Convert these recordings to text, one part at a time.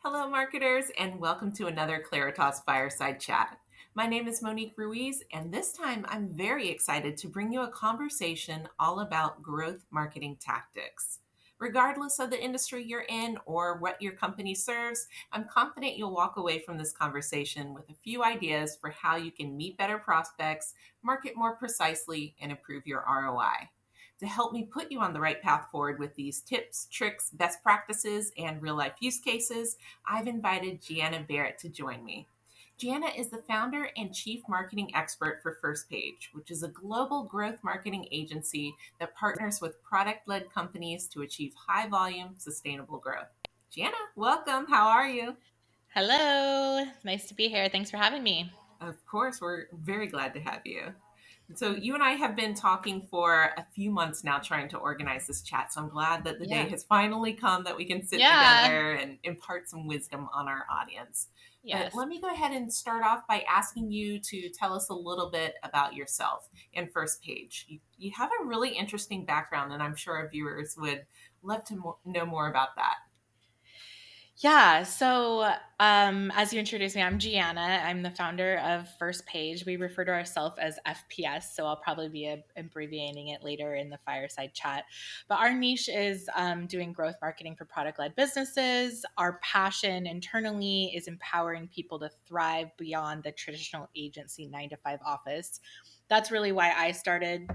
Hello, marketers, and welcome to another Claritas Fireside Chat. My name is Monique Ruiz, and this time I'm very excited to bring you a conversation all about growth marketing tactics. Regardless of the industry you're in or what your company serves, I'm confident you'll walk away from this conversation with a few ideas for how you can meet better prospects, market more precisely, and improve your ROI. To help me put you on the right path forward with these tips, tricks, best practices, and real life use cases, I've invited Jeanna Barrett to join me. Jeanna is the founder and chief marketing expert for First Page, which is a global growth marketing agency that partners with product led companies to achieve high volume, sustainable growth. Jeanna, welcome. How are you? Hello. Nice to be here. Thanks for having me. Of course, we're very glad to have you. So, you and I have been talking for a few months now trying to organize this chat. So, I'm glad that the day Yeah. has finally come that we can sit Yeah. together and impart some wisdom on our audience. But Yes. let me go ahead and start off by asking you to tell us a little bit about yourself in First Page. You have a really interesting background, and I'm sure our viewers would love to know more about that. Yeah. As you introduced me, I'm Gianna. I'm the founder of First Page. We refer to ourselves as FPS, so I'll probably be abbreviating it later in the fireside chat. But our niche is doing growth marketing for product led businesses. Our passion internally is empowering people to thrive beyond the traditional agency 9 to 5 office. That's really why I started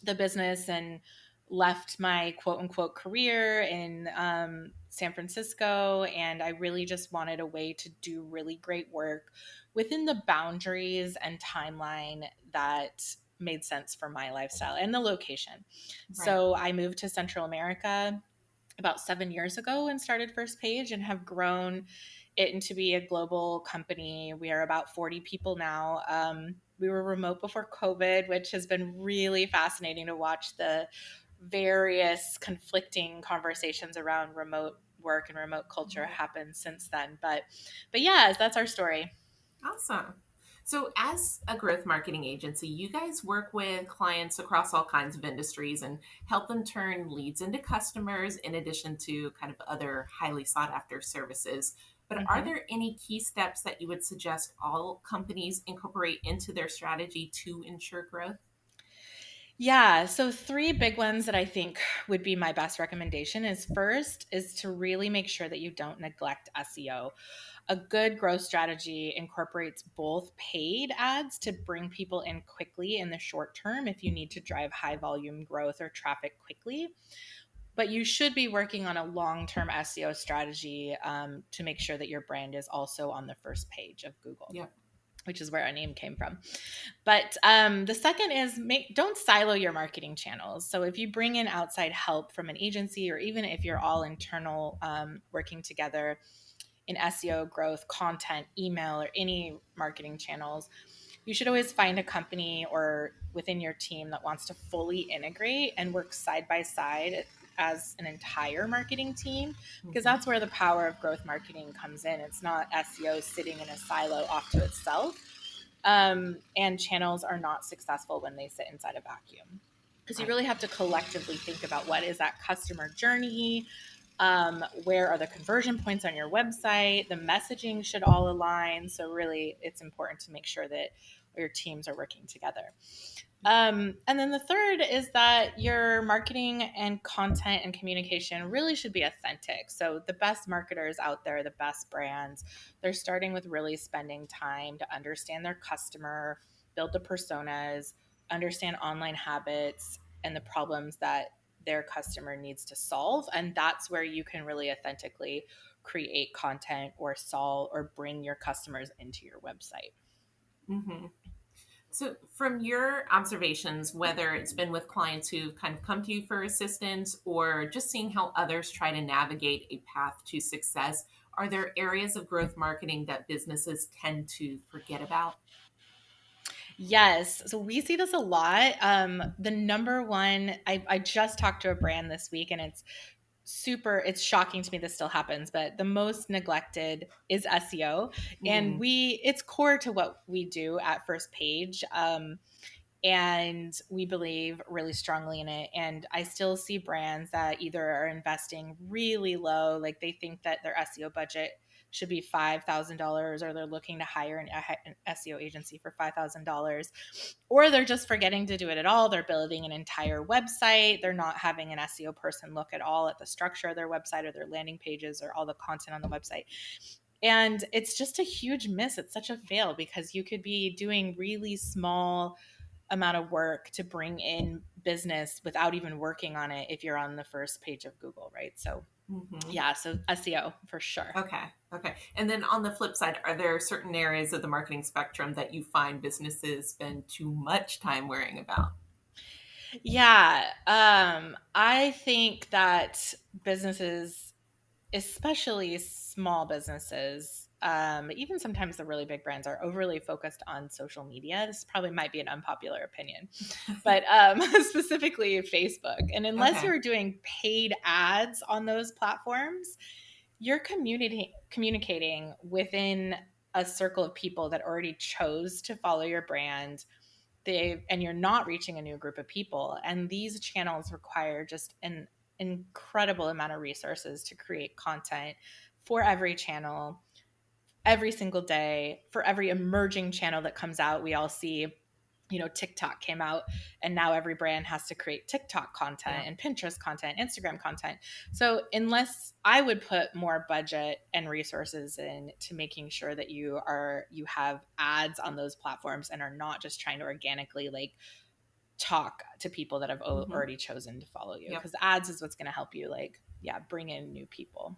the business and left my quote unquote career in San Francisco. And I really just wanted a way to do really great work within the boundaries and timeline that made sense for my lifestyle and the location. Right. So I moved to Central America about 7 years ago and started First Page and have grown it into be a global company. We are about 40 people now. We were remote before COVID, which has been really fascinating to watch the various conflicting conversations around remote work and remote culture happen since then. But yeah, that's our story. Awesome. So, as a growth marketing agency, you guys work with clients across all kinds of industries and help them turn leads into customers in addition to kind of other highly sought after services. But are Mhm. there any key steps that you would suggest all companies incorporate into their strategy to ensure growth? Yeah, so three big ones that I think would be my best recommendation is first is to really make sure that you don't neglect SEO. A good growth strategy incorporates both paid ads to bring people in quickly in the short term if you need to drive high volume growth or traffic quickly. But you should be working on a long term SEO strategy to make sure that your brand is also on the first page of Google, Yep. which is where our name came from. But the second is don't silo your marketing channels. So if you bring in outside help from an agency, or even if you're all internal working together in SEO, growth, content, email, or any marketing channels, you should always find a company or within your team that wants to fully integrate and work side by side as an entire marketing team, because Mhm. that's where the power of growth marketing comes in. It's not SEO sitting in a silo off to itself. And channels are not successful when they sit inside a vacuum, because you Right. really have to collectively think about what is that customer journey, where are the conversion points on your website, the messaging should all align. So really it's important to make sure that your teams are working together. And then the third is that your marketing and content and communication really should be authentic. So the best marketers out there, the best brands, they're starting with really spending time to understand their customer, build the personas, understand online habits and the problems that their customer needs to solve. And that's where you can really authentically create content or solve or bring your customers into your website. Hmm. So, from your observations, whether it's been with clients who've kind of come to you for assistance or just seeing how others try to navigate a path to success, are there areas of growth marketing that businesses tend to forget about? Yes. So we see this a lot. The number one, I just talked to a brand this week and it's shocking to me this still happens, but the most neglected is SEO. And Mm, it's core to what we do at First Page. And we believe really strongly in it. And I still see brands that either are investing really low, like they think that their SEO budget should be $5,000, or they're looking to hire an SEO agency for $5,000, or they're just forgetting to do it at all. They're building an entire website. They're not having an SEO person look at all at the structure of their website or their landing pages or all the content on the website. And it's just a huge miss. It's such a fail because you could be doing really small amount of work to bring in business without even working on it if you're on the first page of Google, right? So Mm-hmm. yeah, so SEO for sure. Okay. Okay. And then on the flip side, are there certain areas of the marketing spectrum that you find businesses spend too much time worrying about? Yeah, I think that businesses, especially small businesses, even sometimes the really big brands, are overly focused on social media. This probably might be an unpopular opinion, but specifically Facebook. And unless Okay. you're doing paid ads on those platforms, you're communicating within a circle of people that already chose to follow your brand. And you're not reaching a new group of people. And these channels require just an incredible amount of resources to create content for every channel every single day. For every emerging channel that comes out, we all see, TikTok came out, and now every brand has to create TikTok content Yeah. and Pinterest content, Instagram content. So unless I would put more budget and resources into making sure that you have ads on those platforms and are not just trying to organically like talk to people that have Mm-hmm. already chosen to follow you, Yep. because ads is what's going to help you, like, yeah, bring in new people.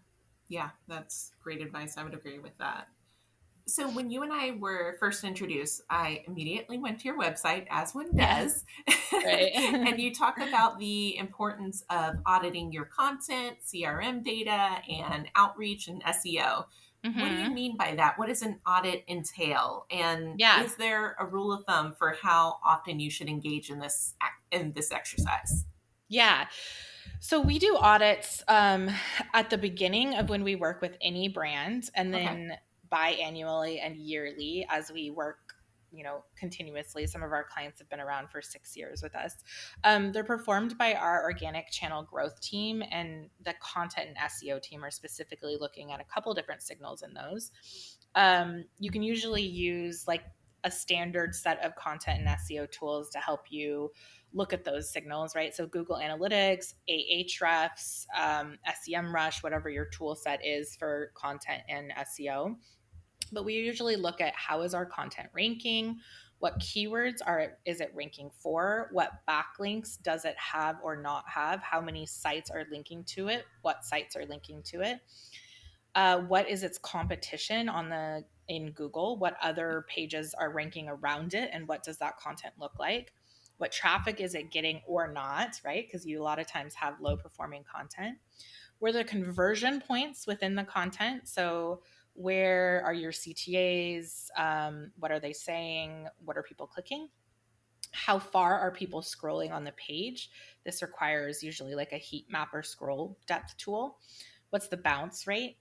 Yeah. That's great advice. I would agree with that. So when you and I were first introduced, I immediately went to your website, as one Yeah. does, Right. and you talk about the importance of auditing your content, CRM data, and outreach and SEO. What do you Hmm. mean by that? What does an audit entail? And Yeah. is there a rule of thumb for how often you should engage in this exercise? Yeah. So we do audits at the beginning of when we work with any brand, and Okay. then biannually and yearly as we work, continuously. Some of our clients have been around for 6 years with us. They're performed by our organic channel growth team, and the content and SEO team are specifically looking at a couple different signals in those. You can usually use like a standard set of content and SEO tools to help you look at those signals, right? So Google Analytics, Ahrefs, SEMrush, whatever your tool set is for content and SEO. But we usually look at how is our content ranking, what keywords is it ranking for, what backlinks does it have or not have, how many sites are linking to it, what sites are linking to it, what is its competition in Google, what other pages are ranking around it, and what does that content look like, what traffic is it getting or not, right? Because you a lot of times have low performing content. Where the conversion points within the content, so where are your CTAs, what are they saying, what are people clicking, how far are people scrolling on the page. This requires usually like a heat map or scroll depth tool. What's the bounce rate,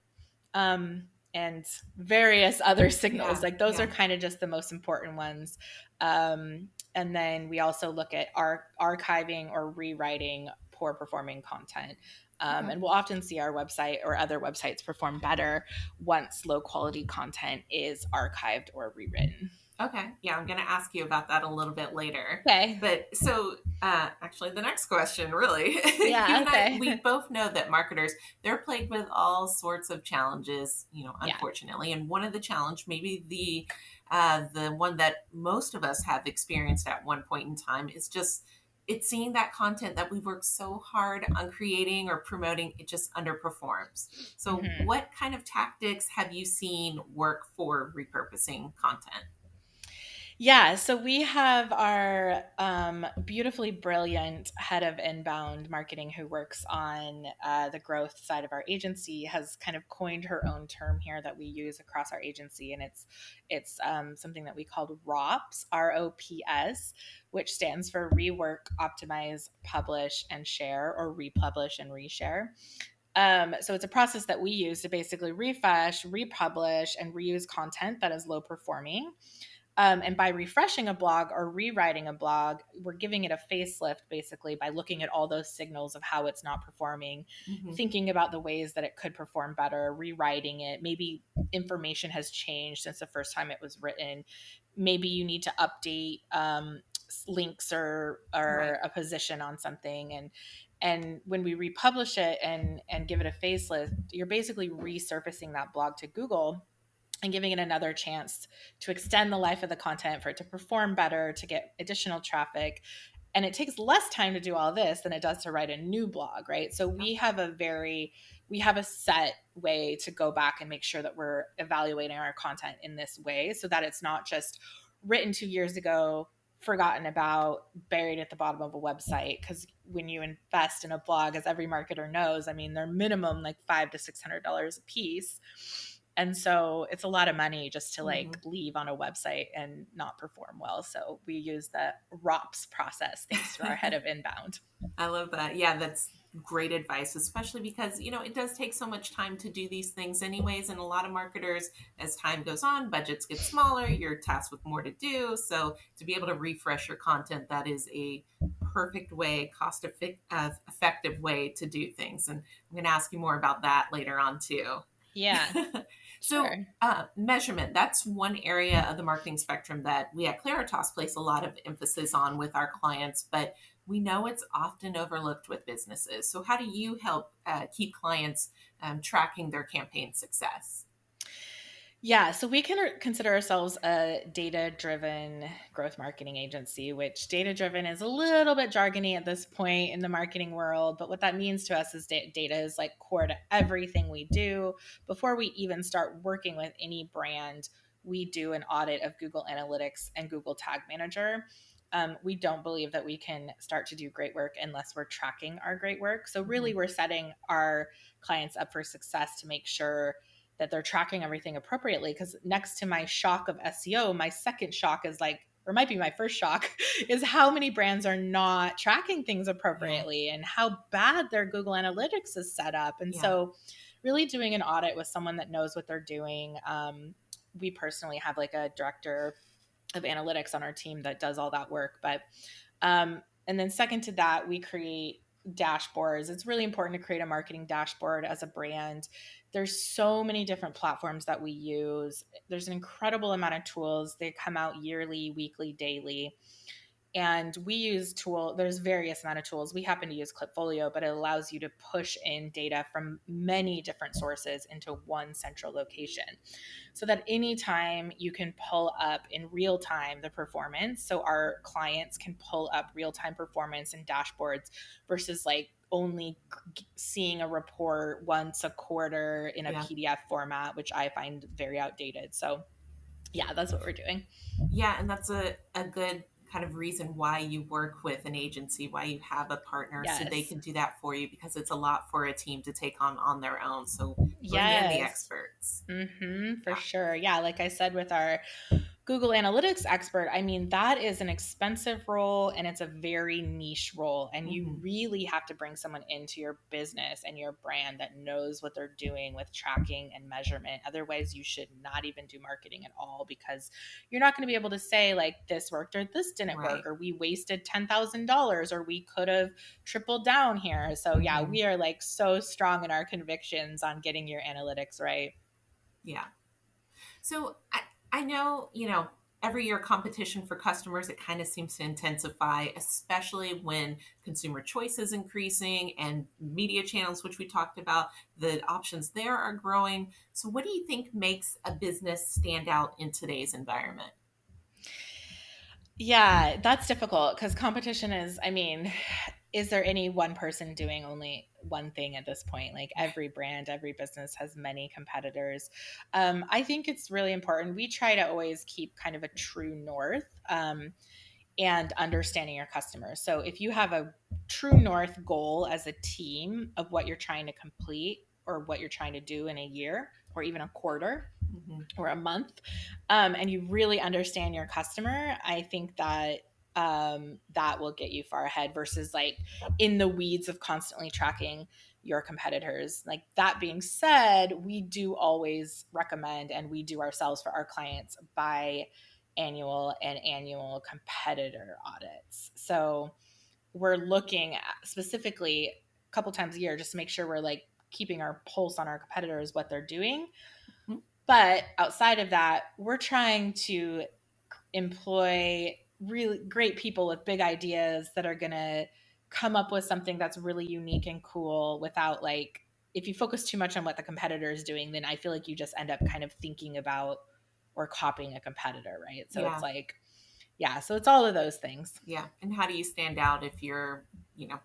and various other signals. Yeah. Like those are Yeah. kind of just the most important ones. And then we also look at archiving or rewriting poor performing content. Okay. And we'll often see our website or other websites perform better once low quality content is archived or rewritten. Okay. Yeah, I'm going to ask you about that a little bit later. Okay. But so, actually, the next question, really, you Yeah. and I, Okay. we both know that marketers, they're plagued with all sorts of challenges, Yeah. unfortunately. And one of the challenge, maybe the one that most of us have experienced at one point in time, is just it's seeing that content that we've worked so hard on creating or promoting, it just underperforms. So, Hmm. what kind of tactics have you seen work for repurposing content? Yeah, so we have our beautifully brilliant head of inbound marketing who works on the growth side of our agency, has kind of coined her own term here that we use across our agency, and it's something that we called ROPS, ROPS, which stands for rework, optimize, publish, and share, or republish and reshare. So it's a process that we use to basically refresh, republish, and reuse content that is low performing, And by refreshing a blog or rewriting a blog, we're giving it a facelift basically by looking at all those signals of how it's not performing, Hmm. thinking about the ways that it could perform better, rewriting it. Maybe information has changed since the first time it was written. Maybe you need to update links or Right. a position on something. And when we republish it and give it a facelift, you're basically resurfacing that blog to Google and giving it another chance to extend the life of the content, for it to perform better, to get additional traffic. And it takes less time to do all this than it does to write a new blog, right? So Okay. we have a set way to go back and make sure that we're evaluating our content in this way, so that it's not just written 2 years ago, forgotten about, buried at the bottom of a website. Because when you invest in a blog, as every marketer knows, I mean, they're minimum like $500 to $600 a piece. And so it's a lot of money just to like Hmm. leave on a website and not perform well. So we use the ROPS process thanks to our head of inbound. I love that. Yeah, that's great advice, especially because, it does take so much time to do these things, anyways. And a lot of marketers, as time goes on, budgets get smaller, you're tasked with more to do. So to be able to refresh your content, that is a perfect way, effective way to do things. And I'm going to ask you more about that later on, too. Yeah, So, sure. measurement, that's one area of the marketing spectrum that we at Claritas place a lot of emphasis on with our clients, but we know it's often overlooked with businesses. So, how do you help keep clients tracking their campaign success? Yeah, so we can consider ourselves a data-driven growth marketing agency, which data-driven is a little bit jargony at this point in the marketing world. But what that means to us is data is like core to everything we do. Before we even start working with any brand, we do an audit of Google Analytics and Google Tag Manager. We don't believe that we can start to do great work unless we're tracking our great work. So really, Hmm. we're setting our clients up for success to make sure that they're tracking everything appropriately. Because next to my shock of SEO, my second shock is like, or might be my first shock, is how many brands are not tracking things Yeah, appropriately and how bad their Google Analytics is set up. And yeah. so, really doing an audit with someone that knows what they're doing. We personally have like a director of analytics on our team that does all that work. And then second to that, we create dashboards. It's really important to create a marketing dashboard as a brand. There's so many different platforms that we use. There's an incredible amount of tools. They come out yearly, weekly, daily. And we use there's various amount of tools. We happen to use Clipfolio, but it allows you to push in data from many different sources into one central location, so that anytime you can pull up in real time the performance. So our clients can pull up real time performance and dashboards versus like only seeing a report once a quarter in a Yeah. PDF format, which I find very outdated. So yeah, that's what we're doing. Yeah, and that's a good kind of reason why you work with an agency, why you have a partner, so they Yes. can do that for you, because it's a lot for a team to take on their own. So bring in the Yes. experts. For Yeah. sure. Yeah, like I said with our Google Analytics expert, I mean, that is an expensive role and it's a very niche role. And you Hmm. really have to bring someone into your business and your brand that knows what they're doing with tracking and measurement. Otherwise, you should not even do marketing at all, because you're not going to be able to say, like, this worked or this didn't work, Right. or we wasted $10,000 or we could have tripled down here. So, yeah, Hmm. we are like so strong in our convictions on getting your analytics right. Yeah. So I know, every year competition for customers, it kind of seems to intensify, especially when consumer choice is increasing and media channels, which we talked about, the options there are growing. So what do you think makes a business stand out in today's environment? Yeah, that's difficult because competition is, I mean, is there any one person doing only one thing at this point? Like every brand, every business has many competitors. I think it's really important. We try to always keep kind of a true north, and understanding your customers. So if you have a true north goal as a team of what you're trying to complete or what you're trying to do in a year or even a quarter, Hmm. or a month, and you really understand your customer, I think that that will get you far ahead versus like in the weeds of constantly tracking your competitors. Like that being said, we do always recommend, and we do ourselves for our clients, buy annual and annual competitor audits. So we're looking at specifically a couple times a year just to make sure we're like keeping our pulse on our competitors, what they're doing. Mhm. But outside of that, we're trying to employ really great people with big ideas that are going to come up with something that's really unique and cool without like, if you focus too much on what the competitor is doing, then I feel like you just end up kind of thinking about or copying a competitor, right? So it's Yeah. like, yeah, so it's all of those things. Yeah. And how do you stand out if you're,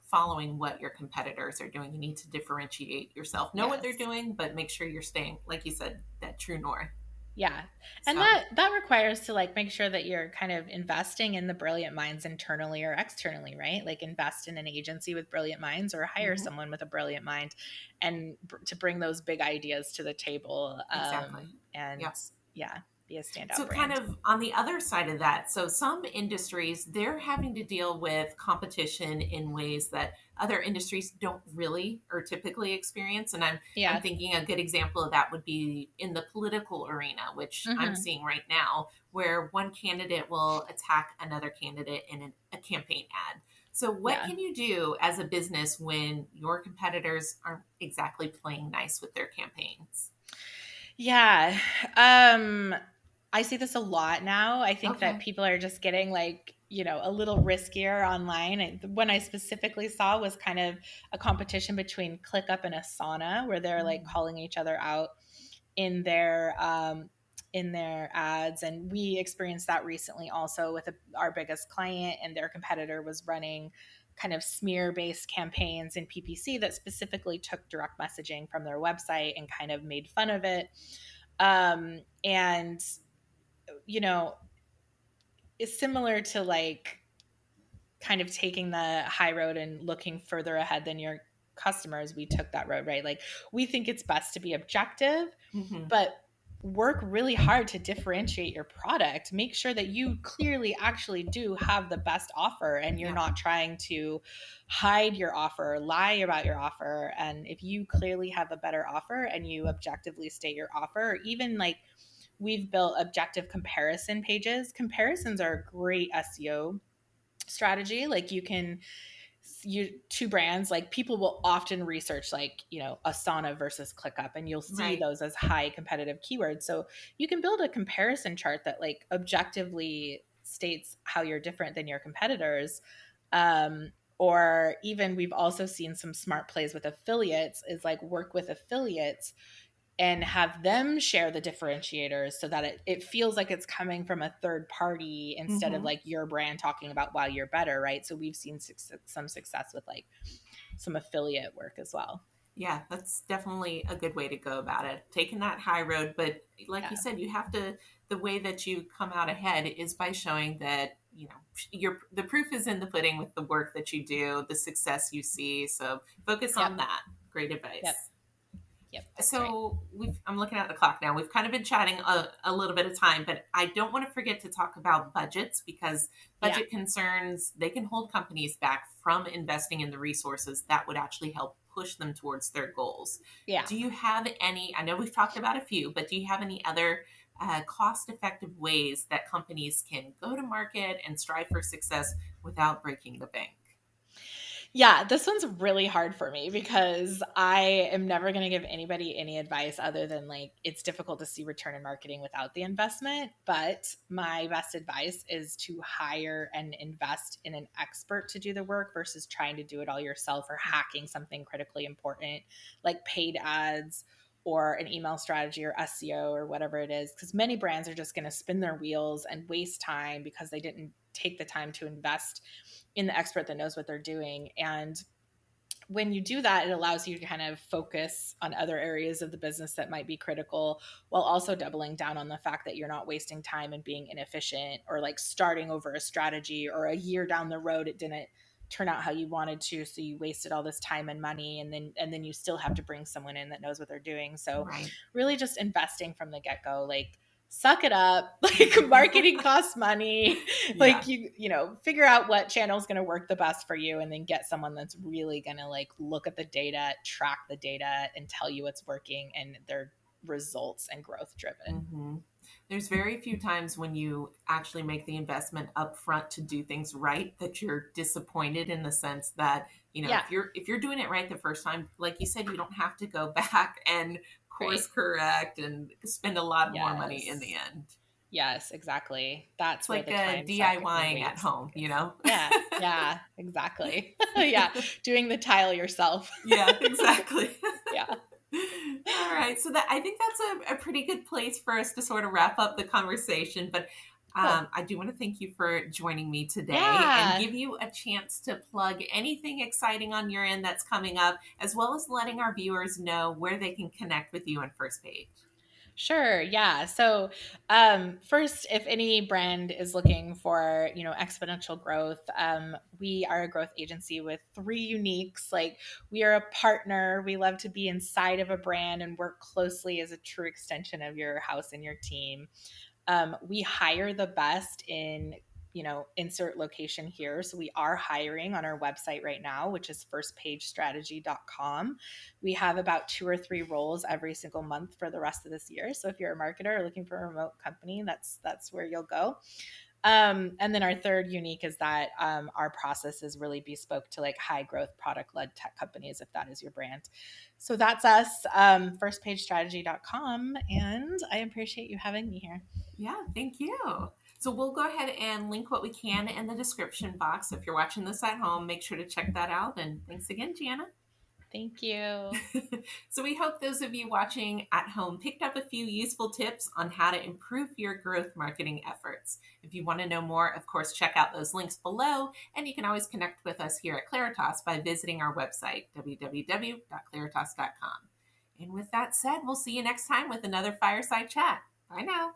following what your competitors are doing? You need to differentiate yourself. Know what they're Yes. doing, but make sure you're staying, like you said, that true north. Yeah. And So, that requires to like make sure that you're kind of investing in the brilliant minds internally or externally, right? Like invest in an agency with brilliant minds or hire mhm, someone with a brilliant mind and to bring those big ideas to the table. exactly. And Yep. yeah, be a standout So, kind brand. of on the other side of that, so some industries, they're having to deal with competition in ways that other industries don't really or typically experience. And I'm Yeah. thinking a good example of that would be in the political arena, which I'm Hmm. seeing right now, where one candidate will attack another candidate in a campaign ad. So, what Yeah. can you do as a business when your competitors aren't exactly playing nice with their campaigns? Yeah. Um, I see this a lot now. I think that Okay. people are just getting like, a little riskier online. And the one I specifically saw was kind of a competition between ClickUp and Asana, where they're like Mm, calling each other out in their ads. And we experienced that recently also with our biggest client, and their competitor was running kind of smear based campaigns in PPC that specifically took direct messaging from their website and kind of made fun of it. And you know it's similar to like kind of taking the high road and looking further ahead than your customers. We took that road, right? Like we think it's best to be objective, mhm. but work really hard to differentiate your product. Make sure that you clearly actually do have the best offer and you're Yeah. not trying to hide your offer, lie about your offer. And if you clearly have a better offer and you objectively state your offer, or even like we've built objective comparison pages. Comparisons are a great SEO strategy. Like you two brands, like people will often research like Asana versus ClickUp, and you'll see Right. those as high competitive keywords. So you can build a comparison chart that like objectively states how you're different than your competitors. Or even we've also seen some smart plays with affiliates is like work with affiliates and have them share the differentiators so that it feels like it's coming from a third party instead of Mhm. like your brand talking about why you're better, right? So we've seen some success with like some affiliate work as well. Yeah, that's definitely a good way to go about it. Taking that high road, but like you Yeah. said, you have to, the way that you come out ahead is by showing that, the proof is in the pudding with the work that you do, the success you see. So focus Yep. on that. Great Yep. advice. Yep. That's right. So I'm looking at the clock now. We've kind of been chatting a little bit of time, but I don't want to forget to talk about budgets, because Yeah. budget concerns, they can hold companies back from investing in the resources that would actually help push them towards their goals. Yeah. Do you have any, I know we've talked about a few, but do you have any other cost effective ways that companies can go to market and strive for success without breaking the bank? Yeah, this one's really hard for me because I am never going to give anybody any advice other than like it's difficult to see return in marketing without the investment. But my best advice is to hire and invest in an expert to do the work versus trying to do it all yourself or hacking something critically important like paid ads or an email strategy or SEO or whatever it is. Because many brands are just going to spin their wheels and waste time because they didn't take the time to invest in the expert that knows what they're doing. And when you do that, it allows you to kind of focus on other areas of the business that might be critical while also doubling down on the fact that you're not wasting time and being inefficient or like starting over a strategy or a year down the road it didn't turn out how you wanted to, so you wasted all this time and money, and then you still have to bring someone in that knows what they're doing. So Right. really just investing from the get-go, like suck it up. Like marketing costs money. Yeah. Like figure out what channel is going to work the best for you, and then get someone that's really going to like look at the data, track the data, and tell you what's working, and they're results and growth driven. Hmm. There's very few times when you actually make the investment up front to do things right that you're disappointed, in the sense that, Yeah, if you're doing it right the first time, like you said, you don't have to go back and right. course correct and spend a lot more money in the Yes. end. Yes, exactly. It's That's where like the time suck and DIYing at waste home, gets. Yeah, yeah, exactly. Yeah, doing the tile yourself. Yeah, exactly. Yeah, All right. So that, I think that's a pretty good place for us to sort of wrap up the conversation. But cool. I do want to thank you for joining me today and Yeah. give you a chance to plug anything exciting on your end that's coming up, as well as letting our viewers know where they can connect with you on First Page. Sure. Yeah. So, first, if any brand is looking for, exponential growth, we are a growth agency with three uniques. Like, we are a partner. We love to be inside of a brand and work closely as a true extension of your house and your team. We hire the best in, insert location here. So we are hiring on our website right now, which is firstpagestrategy.com. We have about 2 or 3 roles every single month for the rest of this year. So if you're a marketer or looking for a remote company, that's where you'll go. And then our third unique is that our process is really bespoke to like high growth product led tech companies, if that is your brand. So that's us, firstpagestrategy.com. And I appreciate you having me here. Yeah, thank you. So we'll go ahead and link what we can in the description box. If you're watching this at home, make sure to check that out. And thanks again, Gianna. Thank you. So we hope those of you watching at home picked up a few useful tips on how to improve your growth marketing efforts. If you want to know more, of course, check out those links below, and you can always connect with us here at Claritas by visiting our website, www.claritas.com. And with that said, we'll see you next time with another Fireside Chat. Bye now.